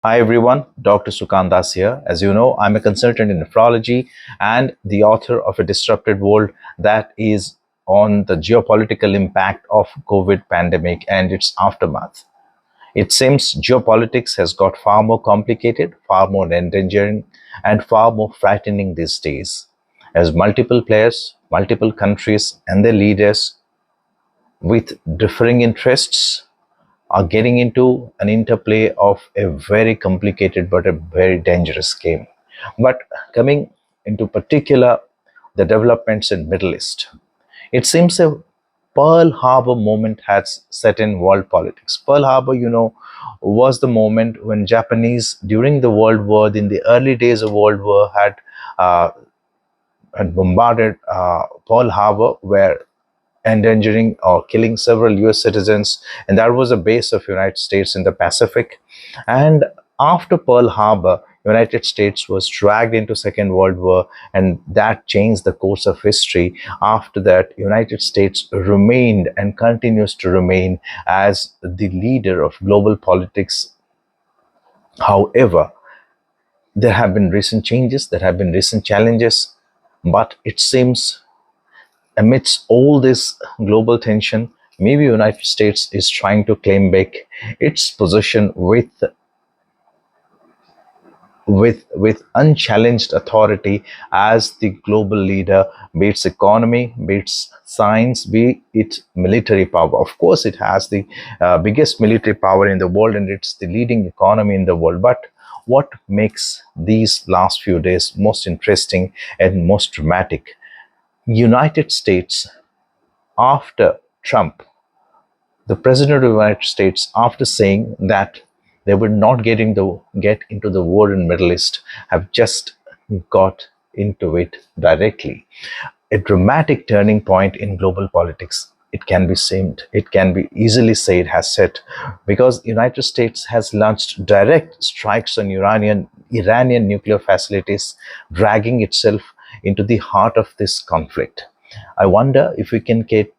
Hi everyone, Dr. Sukandas here. As you know, I'm a consultant in nephrology and the author of A Disrupted World that is on the geopolitical impact of COVID pandemic and its aftermath. It seems geopolitics has got far more complicated, far more endangering, and far more frightening these days, as multiple players, multiple countries, and their leaders with differing interests are getting into an interplay of a very complicated but a very dangerous game. But coming into particular, the developments in Middle East, it seems a Pearl Harbor moment has set in world politics. Pearl Harbor, was the moment when Japanese, during the World War, in the early days of World War, uh, had bombarded Pearl Harbor, where endangering or killing several US citizens, and that was a base of United States in the Pacific. And after Pearl Harbor, United States was dragged into Second World War, and that changed the course of history. After that, United States remained and continues to remain as the leader of global politics. However, there have been recent changes, there have been recent challenges, but it seems amidst all this global tension, maybe United States is trying to claim back its position with unchallenged authority as the global leader, be its economy, be its science, be it military power. Of course, it has the biggest military power in the world and it's the leading economy in the world. But what makes these last few days most interesting and most dramatic? United States after Trump, the president of the United States, after saying that they would not get into the war in Middle East, have just got into it directly. A dramatic turning point in global politics. It can be said, it can be easily said, has set, because United States has launched direct strikes on Iranian nuclear facilities, dragging itself into the heart of this conflict. I wonder if we can get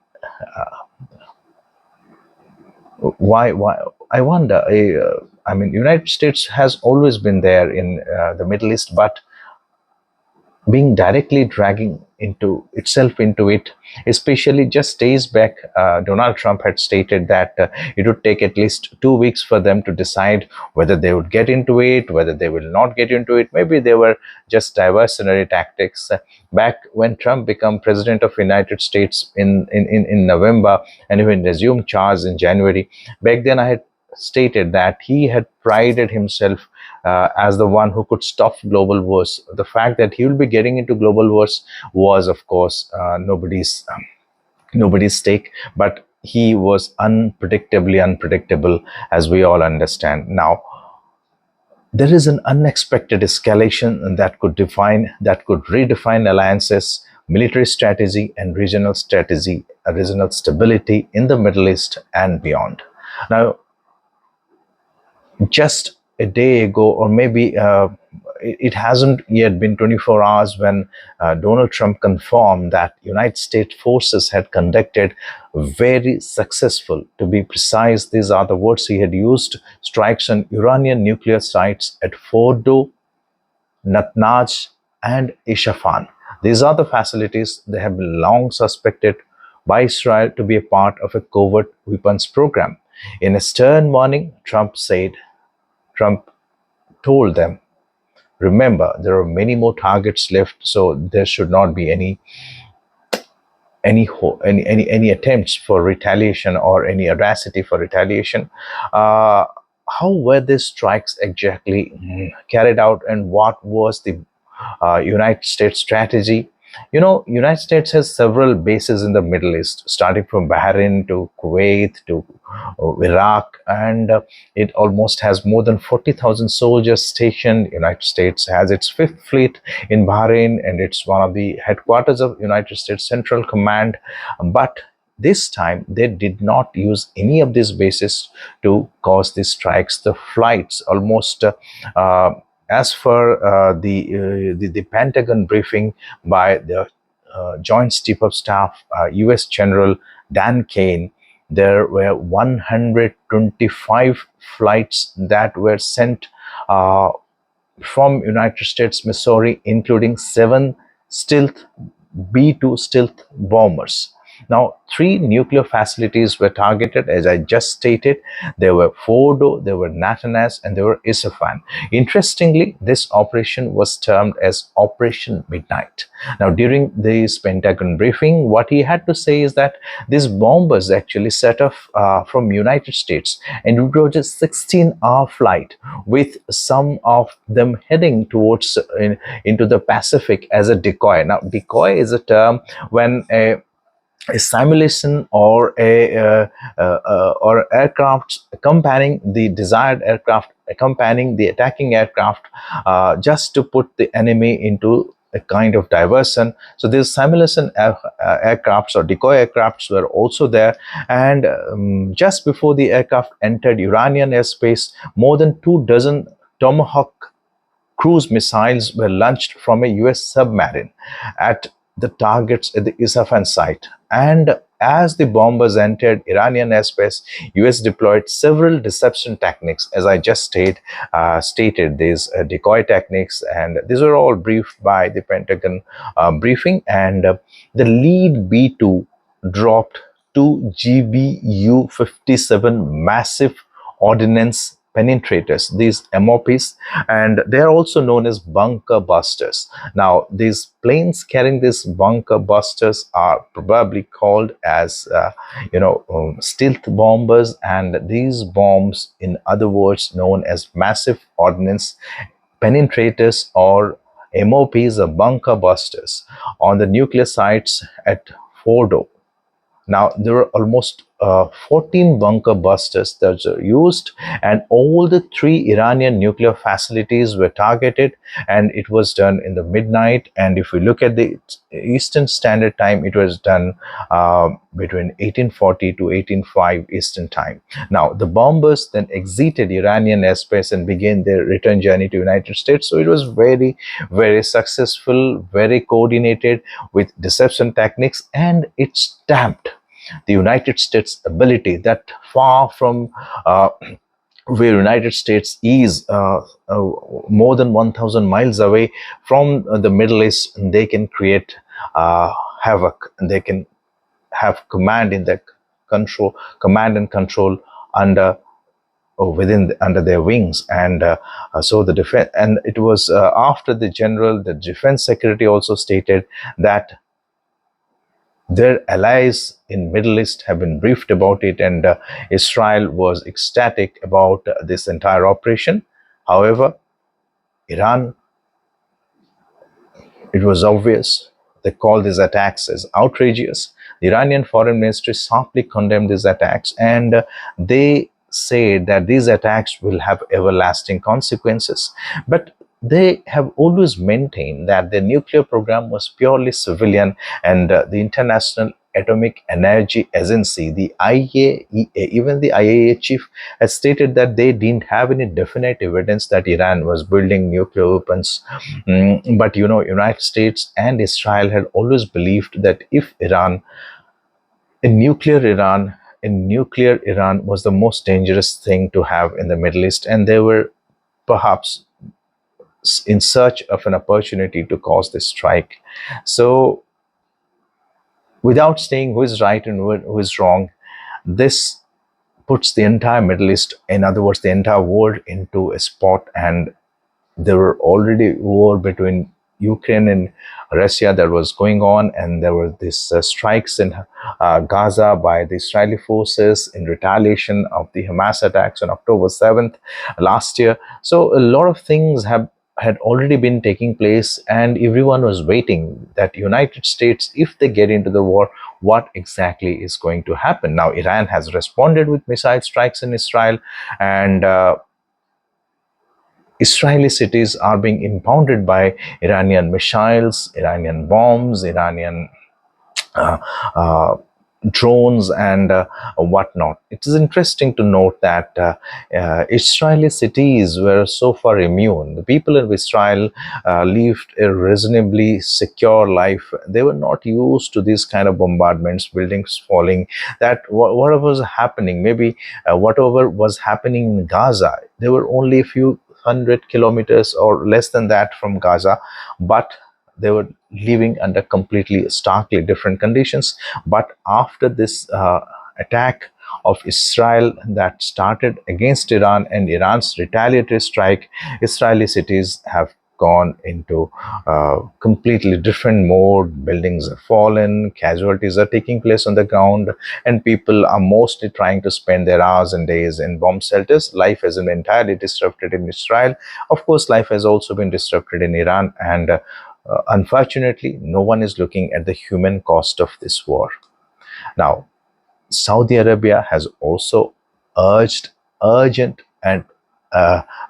why I wonder. I mean, United States has always been there in the Middle East, but being directly dragging into itself into it, especially just days back, Donald Trump had stated that it would take at least 2 weeks for them to decide whether they would get into it, whether they will not get into it. Maybe they were just diversionary tactics. Back when Trump became president of United States in November and even resumed charge in January, back then I had stated that he had prided himself as the one who could stop global wars. The fact that he will be getting into global wars was, of course, nobody's stake, but he was unpredictably unpredictable, as we all understand. Now, there is an unexpected escalation that could redefine alliances, military strategy, and regional stability in the Middle East and beyond. Now, just a day ago, or maybe it hasn't yet been 24 hours when Donald Trump confirmed that United States forces had conducted very successful, to be precise, these are the words he had used, strikes on Iranian nuclear sites at Fordo, Natanz, and Isfahan. These are the facilities they have been long suspected by Israel to be a part of a covert weapons program. In a stern warning, Trump told them, remember, there are many more targets left, so there should not be any attempts for retaliation or any audacity for retaliation. Uh, how were these strikes exactly carried out, and what was the United States strategy? United States has several bases in the Middle East, starting from Bahrain to Kuwait to Iraq, and it almost has more than 40,000 soldiers stationed. United States has its Fifth Fleet in Bahrain, and it's one of the headquarters of United States Central Command. But this time, they did not use any of these bases to cause these strikes. The flights almost as for the Pentagon briefing by the Joint Chief of Staff, U.S. General Dan Kane, there were 125 flights that were sent uh, from United States, Missouri, including 7 stealth B-2 stealth bombers. Now, 3 nuclear facilities were targeted, as I just stated. There were Fordo, there were Natanz, and there were Isfahan. Interestingly, this operation was termed as Operation Midnight. Now, during this Pentagon briefing, what he had to say is that these bombers actually set off from United States, and it was a 16-hour flight, with some of them heading towards into the Pacific as a decoy. Now, decoy is a term when a simulation or a or aircraft accompanying the desired aircraft, accompanying the attacking aircraft, just to put the enemy into a kind of diversion. So these simulation aircrafts or decoy aircrafts were also there, and just before the aircraft entered Iranian airspace, more than 2 dozen Tomahawk cruise missiles were launched from a US submarine at the targets at the Isfahan site. And as the bombers entered Iranian airspace, US deployed several deception techniques, as I just stated these decoy techniques, and these were all briefed by the Pentagon briefing. And the lead B-2 dropped 2 GBU-57 massive ordnance penetrators, these MOPs, and they are also known as bunker busters. Now, these planes carrying these bunker busters are probably called as, stealth bombers, and these bombs, in other words, known as massive ordnance penetrators or MOPs or bunker busters on the nuclear sites at Fordo. Now, there were almost 14 bunker busters that were used, and all the 3 Iranian nuclear facilities were targeted, and it was done in the midnight. And if we look at the Eastern Standard Time, it was done between 1840 to 1805 Eastern Time. Now, the bombers then exited Iranian airspace and began their return journey to United States. So it was very, very successful, very coordinated with deception techniques, and it stamped the United States ability that far from where United States is more than 1,000 miles away from the Middle East, they can create havoc, and they can have command in their control, command and control under under their wings. And so the defense, and it was after the defense secretary also stated that their allies in Middle East have been briefed about it, and Israel was ecstatic about this entire operation. However, Iran, it was obvious, they called these attacks as outrageous. The Iranian foreign ministry sharply condemned these attacks, and they said that these attacks will have everlasting consequences. But they have always maintained that the nuclear program was purely civilian, and the International Atomic Energy Agency, the IAEA, even the IAEA chief has stated that they didn't have any definite evidence that Iran was building nuclear weapons. But United States and Israel had always believed that if a nuclear Iran, a nuclear Iran was the most dangerous thing to have in the Middle East, and they were perhaps in search of an opportunity to cause this strike. So, without saying who is right and who is wrong, this puts the entire Middle East, in other words, the entire world, into a spot. And there were already war between Ukraine and Russia that was going on, and there were these strikes in Gaza by the Israeli forces in retaliation of the Hamas attacks on October 7th last year. So a lot of things had already been taking place, and everyone was waiting that United States, if they get into the war, what exactly is going to happen. Now, Iran has responded with missile strikes in Israel, and Israeli cities are being impounded by Iranian missiles, Iranian bombs, Iranian uh, uh, drones and whatnot. It is interesting to note that Israeli cities were so far immune. The people of Israel lived a reasonably secure life. They were not used to these kind of bombardments, buildings falling, that whatever was happening, maybe whatever was happening in Gaza, there were only a few 100 kilometers or less than that from Gaza, but they were living under completely starkly different conditions. But after this attack of Israel that started against Iran and Iran's retaliatory strike, Israeli cities have gone into completely different mode. Buildings have fallen, casualties are taking place on the ground, and people are mostly trying to spend their hours and days in bomb shelters. Life has been entirely disrupted in Israel. Of course, life has also been disrupted in Iran, and unfortunately, no one is looking at the human cost of this war. Now, Saudi Arabia has also urged urgent and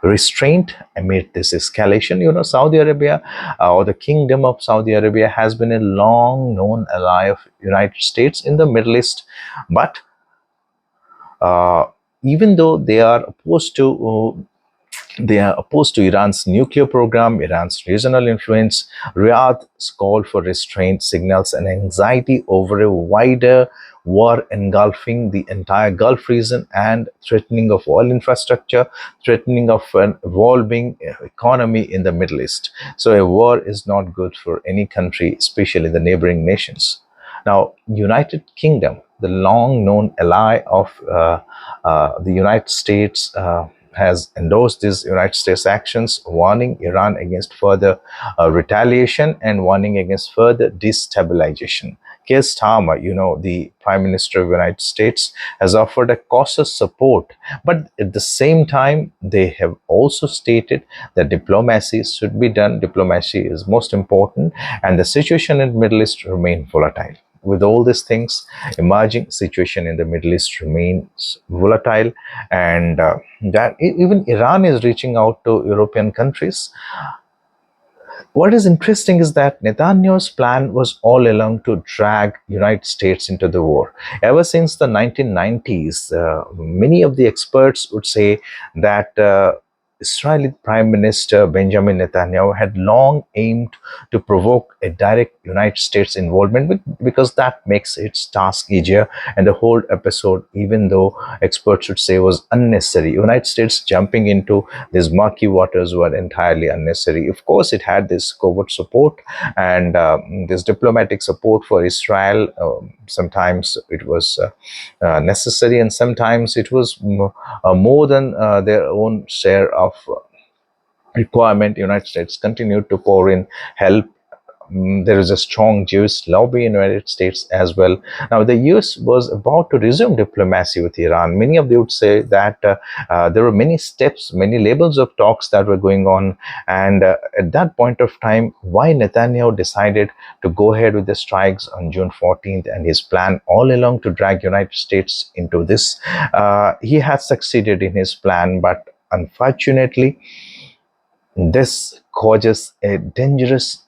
restraint amid this escalation. You know, Saudi Arabia or the Kingdom of Saudi Arabia has been a long known ally of United States in the Middle East, but uh, even though they are opposed to Iran's nuclear program, Iran's regional influence. Riyadh's call for restraint signals an anxiety over a wider war engulfing the entire Gulf region and threatening of oil infrastructure, threatening of an evolving economy in the Middle East. So a war is not good for any country, especially the neighboring nations. Now, United Kingdom, the long-known ally of the United States, has endorsed these United States actions, warning Iran against further retaliation and warning against further destabilization. Keir Starmer, you know, the Prime Minister of the United States, has offered a cautious support, but at the same time, they have also stated that diplomacy should be done. Diplomacy is most important, and the situation in the Middle East remains volatile. With all these things, emerging situation in the Middle East remains volatile, and that even Iran is reaching out to European countries. What is interesting is that Netanyahu's plan was all along to drag United States into the war. Ever since the 1990s, many of the experts would say that Israeli Prime Minister Benjamin Netanyahu had long aimed to provoke a direct United States involvement because that makes its task easier, and the whole episode, even though experts would say was unnecessary. United States jumping into these murky waters were entirely unnecessary. Of course, it had this covert support and this diplomatic support for Israel. Sometimes it was necessary, and sometimes it was more than their own share of requirement. United States continued to pour in help. There is a strong Jewish lobby in the United States as well. Now, the US was about to resume diplomacy with Iran. Many of them would say that there were many steps, many levels of talks that were going on. And at that point of time, why Netanyahu decided to go ahead with the strikes on June 14th and his plan all along to drag United States into this, he has succeeded in his plan, but unfortunately, this causes a dangerous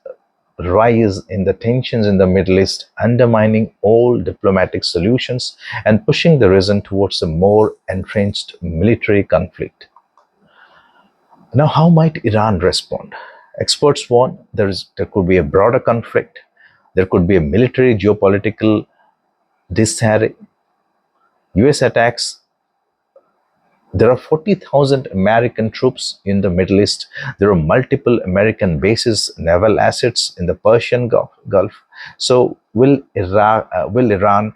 rise in the tensions in the Middle East, undermining all diplomatic solutions and pushing the region towards a more entrenched military conflict. Now, how might Iran respond? Experts warn there could be a broader conflict, there could be a military geopolitical disarray, US attacks. There are 40,000 American troops in the Middle East. There are multiple American bases, naval assets in the Persian Gulf. So, will Iran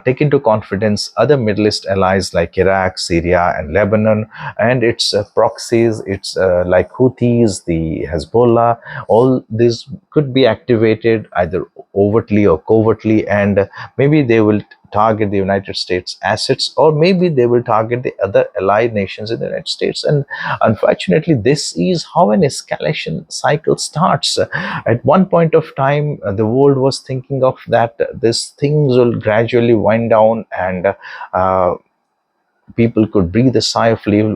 take into confidence other Middle East allies like Iraq, Syria, and Lebanon, and its proxies, its like Houthis, the Hezbollah? All these could be activated either overtly or covertly, and maybe they will target the United States assets, or maybe they will target the other allied nations in the United States. And unfortunately, this is how an escalation cycle starts. At one point of time, the world was thinking of that these things will gradually wind down, and people could breathe a sigh of relief,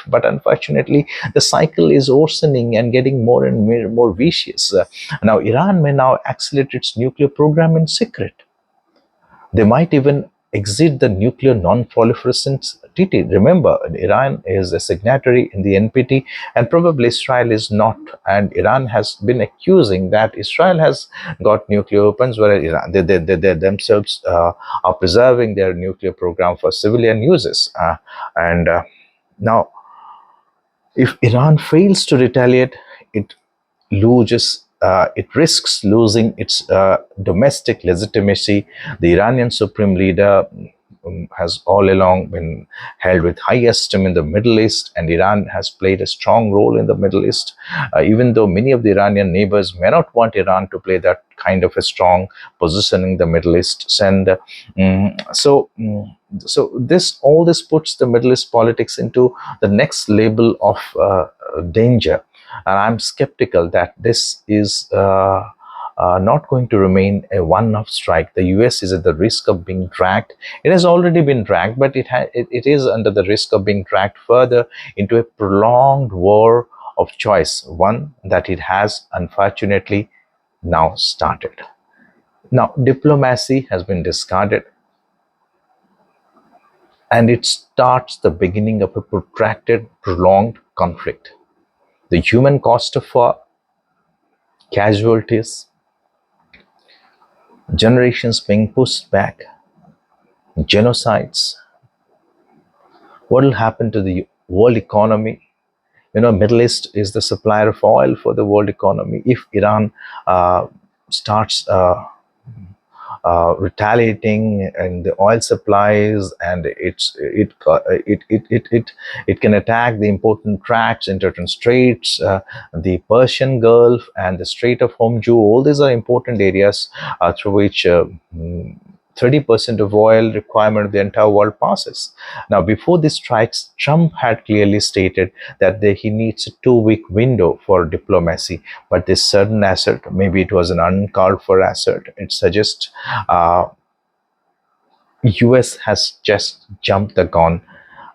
but unfortunately, the cycle is worsening and getting more and more vicious. Now, Iran may now accelerate its nuclear program in secret. They might even exit the nuclear non-proliferation treaty. Remember, Iran is a signatory in the NPT, and probably Israel is not. And Iran has been accusing that Israel has got nuclear weapons, whereas Iran, they themselves are preserving their nuclear program for civilian uses. And now, if Iran fails to retaliate, it it risks losing its domestic legitimacy. The Iranian supreme leader has all along been held with high esteem in the Middle East, and Iran has played a strong role in the Middle East, even though many of the Iranian neighbors may not want Iran to play that kind of a strong position in the Middle East. And so this all this puts the Middle East politics into the next level of danger, and I'm skeptical that this is not going to remain a one-off strike. The US is at the risk of being dragged. It has already been dragged, but it is under the risk of being dragged further into a prolonged war of choice, one that it has unfortunately now started. Now, diplomacy has been discarded, and it starts the beginning of a protracted, prolonged conflict. The human cost of war, casualties, generations being pushed back, genocides. What will happen to the world economy? Middle East is the supplier of oil for the world economy. If Iran starts retaliating in the oil supplies, and it can attack the important tracts, important straits, the Persian Gulf and the Strait of Hormuz. All these are important areas through which 30% of oil requirement of the entire world passes. Now, before this strikes, Trump had clearly stated that he needs a 2-week window for diplomacy. But this sudden assert, maybe it was an uncalled for assert, it suggests US has just jumped the gun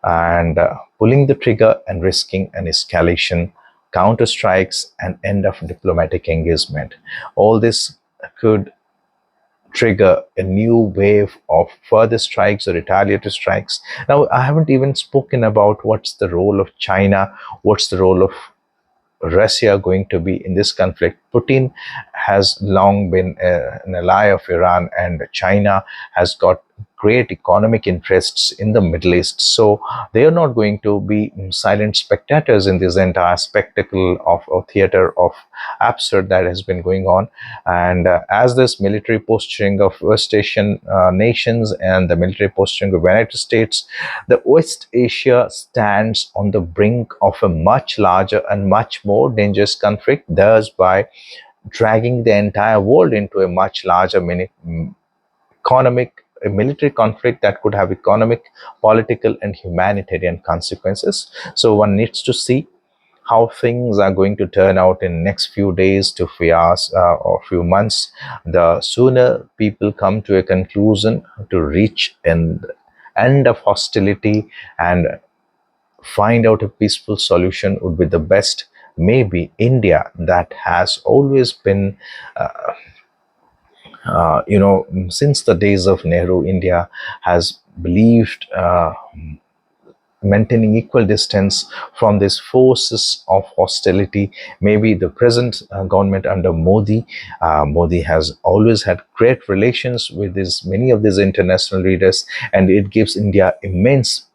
and pulling the trigger and risking an escalation, counter strikes, and end of diplomatic engagement. All this could trigger a new wave of further strikes or retaliatory strikes. Now, I haven't even spoken about what's the role of China, what's the role of Russia going to be in this conflict. Putin has long been an ally of Iran, and China has got great economic interests in the Middle East. So they are not going to be silent spectators in this entire spectacle of theater of absurd that has been going on. And as this military posturing of West Asian nations and the military posturing of the United States, the West Asia stands on the brink of a much larger and much more dangerous conflict, thus by dragging the entire world into a much larger a military conflict that could have economic, political, and humanitarian consequences. So one needs to see how things are going to turn out in next few days to few hours or few months. The sooner people come to a conclusion to reach an end of hostility and find out a peaceful solution would be the best. Maybe India, that has always been since the days of Nehru, India has believed maintaining equal distance from these forces of hostility. Maybe the present government under Modi, Modi has always had great relations with many of these international leaders, and it gives India immense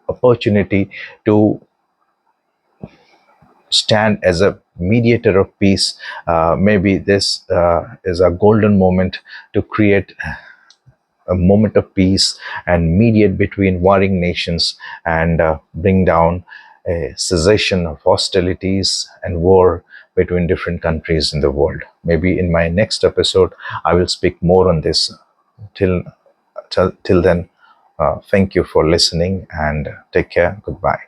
opportunity to stand as a mediator of peace. Maybe this is a golden moment to create a moment of peace and mediate between warring nations and bring down a cessation of hostilities and war between different countries in the world. Maybe in my next episode, I will speak more on this. Till then, thank you for listening and take care. Goodbye.